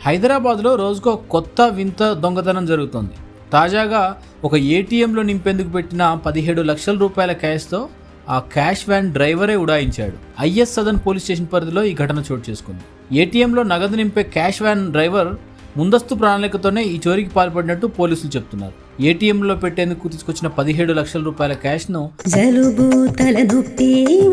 హైదరాబాద్లో రోజుకో కొత్త వింత దొంగతనం జరుగుతోంది. తాజాగా ఒక ఏటీఎంలో నింపేందుకు పెట్టిన 17 లక్షల రూపాయల క్యాష్తో ఆ క్యాష్ వ్యాన్ డ్రైవరే ఉడాయించాడు. ఐఎస్ సదన్ పోలీస్ స్టేషన్ పరిధిలో ఈ ఘటన చోటు చేసుకుంది. ఏటీఎంలో నగదు నింపే క్యాష్ వ్యాన్ డ్రైవర్ ముందస్తు ప్రణాళికతోనే ఈ చోరీకి పాల్పడినట్టు పోలీసులు చెప్తున్నారు. ఏటీఎంలో పెట్టేందుకు తీసుకొచ్చిన 17 లక్షల రూపాయల క్యాష్ను జలుబు, తలనొప్పి,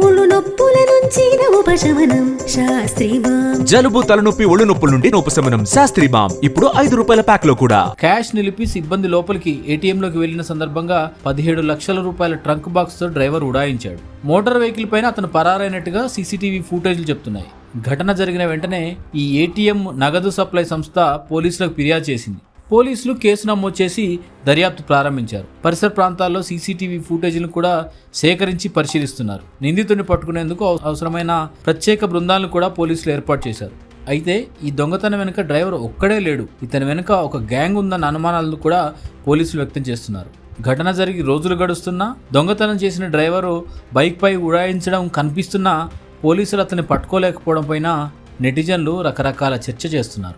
ఒళ్ళు నొప్పుల నుంచి ఉపశమనం శాస్త్రీ బామ్. జలుబు, తలనొప్పి, ఒళ్ళు నొప్పుల నుండి ఉపశమనం శాస్త్రీ బామ్ ఇప్పుడు 5 రూపాయల ప్యాక్ లో కూడా. క్యాష్ నిలిపి సిబ్బంది లోపలికి ఏటీఎంలోకి వెళ్లిన సందర్భంగా 17 లక్షల రూపాయల ట్రంక్ బాక్స్ తో డ్రైవర్ ఉడాయించాడు. మోటార్ వెహికల్ పైన అతను పరారైనట్టుగా సీసీటీవీ ఫుటేజ్లు చెప్తున్నాయి. ఘటన జరిగిన వెంటనే ఈ ఏటీఎం నగదు సప్లై సంస్థ పోలీసులకు ఫిర్యాదు చేసింది. పోలీసులు కేసు నమోదు చేసి దర్యాప్తు ప్రారంభించారు. పరిసర ప్రాంతాల్లో సీసీటీవీ ఫుటేజ్లను కూడా సేకరించి పరిశీలిస్తున్నారు. నిందితుడిని పట్టుకునేందుకు అవసరమైన ప్రత్యేక బృందాలను కూడా పోలీసులు ఏర్పాటు చేశారు. అయితే ఈ దొంగతనం వెనుక డ్రైవర్ ఒక్కడే లేడు, ఇతని వెనుక ఒక గ్యాంగ్ ఉందన్న అనుమానాలను కూడా పోలీసులు వ్యక్తం చేస్తున్నారు. ఘటన జరిగి రోజులు గడుస్తున్నా దొంగతనం చేసిన డ్రైవరు బైక్ పై ఉడాయించడం కనిపిస్తున్నా పోలీసులు అతన్ని పట్టుకోలేకపోవడం పైన నెటిజన్లు రకరకాల చర్చ చేస్తున్నారు.